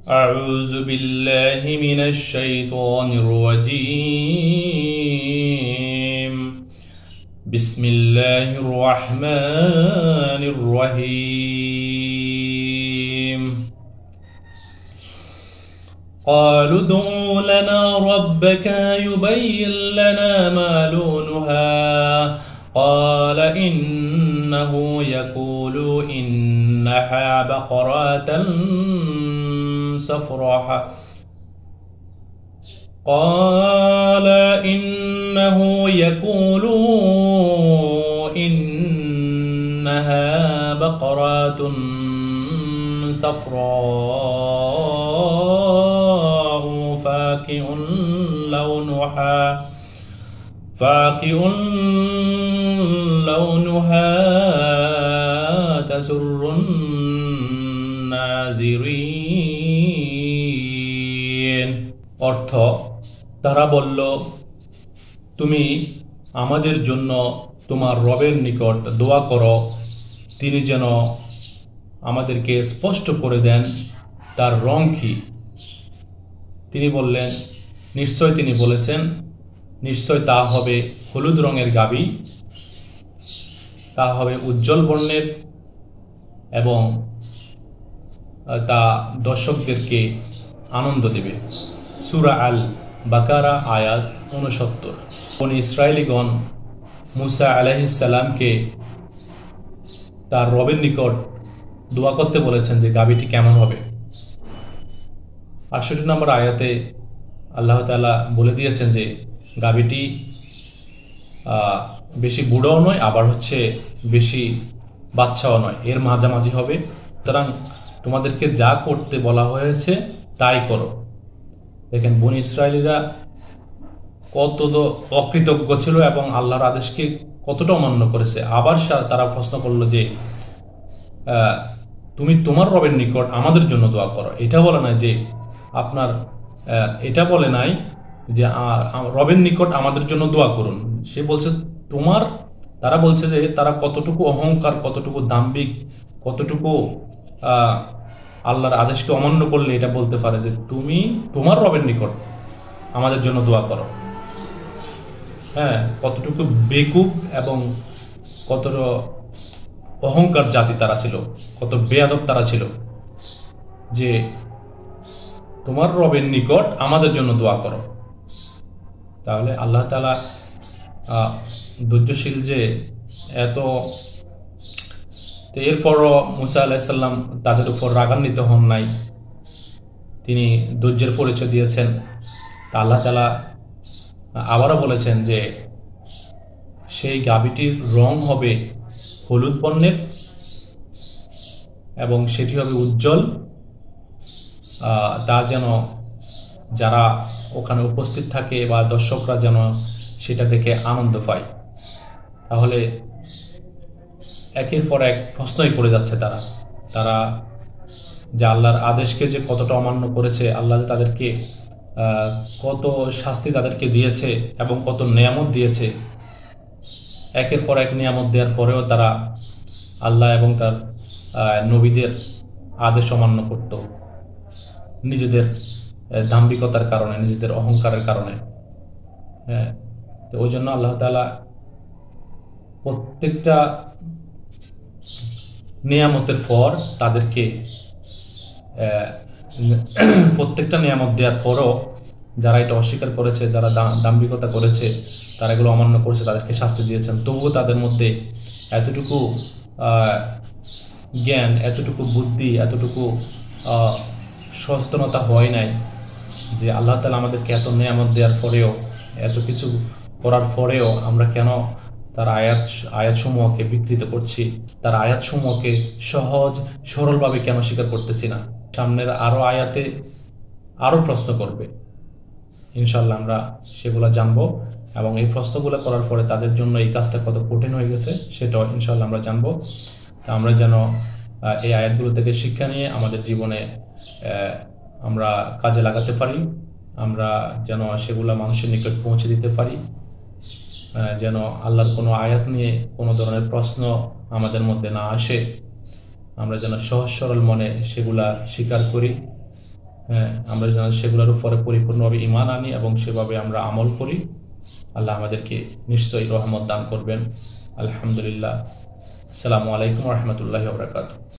أعوذ بالله من الشيطان الرجيم بسم الله الرحمن الرحيم قالوا ادع لنا ربك يبين لنا ما لونها قال إنه يقول إنها بقرة صفراء قال إنه يقول إنها بقرة صفراء فاقع لونها تسر الناظرين অর্থ তারা বলল তুমি আমাদের জন্য তোমার রবের নিকট দোয়া করো তিনি যেন আমাদেরকে স্পষ্ট করে দেন তার রং কি। তিনি বললেন নিশ্চয় তিনি বলেছেন নিশ্চয় তা হবে হলুদ রঙের গাভী, তা হবে উজ্জ্বল বর্ণের এবং তা দর্শকদেরকে আনন্দ দেবে। সূরা আল বাকারা আয়াত 69। বনী ইসরায়েলীগণ মুসা আলাইহিস সালামকে তার রবের নিকট দোয়া করতে বলেছেন যে গাভীটি কেমন হবে। 68 নম্বর আয়াতে আল্লাহ তাআলা বলে দিয়েছেন যে গাভীটি বেশি বুড়োও নয় আবার বেশি বাচ্চাও নয়, এর মাঝামাঝি হবে। সুতরাং তোমাদেরকে যা করতে বলা হয়েছে তাই করো। দেখেন বনী ইসরায়েলীরা কত অকৃতজ্ঞ ছিল এবং আল্লাহর আদেশকে কতটা অমান্য করেছে। আবার তারা প্রশ্ন করলো যে তুমি তোমার রবের নিকট আমাদের জন্য দোয়া করো। এটা বলে নাই যে আপনার এটা বলে নাই যে রবের নিকট আমাদের জন্য দোয়া করুন। সে বলছে তোমার, তারা বলছে যে তারা কতটুকু অহংকার, কতটুকু দাম্ভিক, কতটুকু আল্লাহর আদেশকে অমান্য করলে এটা বলতে পারে যে তুমি তোমার রবের নিকট আমাদের জন্য দোয়া করো। হ্যাঁ, কতটুকু বেকুব এবং কতটা অহংকার জাতি তারা ছিল, কত বেয়াদব তারা ছিল যে তোমার রবের নিকট আমাদের জন্য দোয়া করো। তাহলে আল্লাহ তাআলা ধৈর্যশীল যে এত, এরপরও মুসা আলাইহিস সালাম তাদের উপর রাগান্বিত হন নাই, তিনি ধৈর্যের পরিচয় দিয়েছেন। তা আল্লাহ তাআলা আবারও বলেছেন যে সেই গাভীটির রং হবে হলুদ বর্ণের এবং সেটি হবে উজ্জ্বল, তা যেন যারা ওখানে উপস্থিত থাকে বা দর্শকরা যেন সেটা দেখে আনন্দ পায়। তাহলে একের পর এক প্রশ্নই করে যাচ্ছে তারা যে আল্লাহর আদেশকে যে কতটা অমান্য করেছে, আল্লাহ তাদেরকে কত শাস্তি তাদেরকে দিয়েছে এবং কত নিয়ামত দিয়েছে। একের পর এক নিয়ামত দেওয়ার পরেও তারা আল্লাহ এবং তার নবীদের আদেশ অমান্য করত নিজেদের দাম্ভিকতার কারণে, নিজেদের অহংকারের কারণে। হ্যাঁ, তো ওই জন্য আল্লাহ তাআলা প্রত্যেকটা নিয়ামতের পর তাদেরকে প্রত্যেকটা নিয়ামত দেওয়ার পরও যারা এটা অস্বীকার করেছে, যারা দাম্ভিকতা করেছে, তারা এগুলো অমান্য করেছে, তাদেরকে শাস্তি দিয়েছেন। তবুও তাদের মধ্যে এতটুকু জ্ঞান, এতটুকু বুদ্ধি, এতটুকু সচেতনতা হয় নাই যে আল্লাহ তাআলা আমাদেরকে এত নিয়ামত দেওয়ার পরেও, এত কিছু করার পরেও আমরা কেন তার আয়াতসমূহকে বিকৃত করছি, তার আয়াতসমূহকে সহজ সরলভাবে কেন স্বীকার করতেছি না। সামনের আরো আয়াতে আরো প্রশ্ন করবে, ইনশাআল্লাহ আমরা সেগুলো জানবো এবং এই প্রশ্নগুলো করার পরে তাদের জন্য এই কাজটা কত কঠিন হয়ে গেছে সেটাও ইনশাআল্লাহ আমরা জানবো। তা আমরা যেন এই আয়াতগুলো থেকে শিক্ষা নিয়ে আমাদের জীবনে আমরা কাজে লাগাতে পারি, আমরা যেন সেগুলো মানুষের নিকট পৌঁছে দিতে পারি, যেন আল্লাহর কোনো আয়াত নিয়ে কোনো ধরনের প্রশ্ন আমাদের মধ্যে না আসে, আমরা যেন সহজ সরল মনে সেগুলা স্বীকার করি হ্যাঁ, আমরা যেন সেগুলোর উপরে পরিপূর্ণভাবে ঈমান আনি এবং সেভাবে আমরা আমল করি। আল্লাহ আমাদেরকে নিশ্চয়ই রহমত দান করবেন। আলহামদুলিল্লাহ। আসসালামু আলাইকুম ওয়া রাহমাতুল্লাহি ওয়া বারাকাতুহু।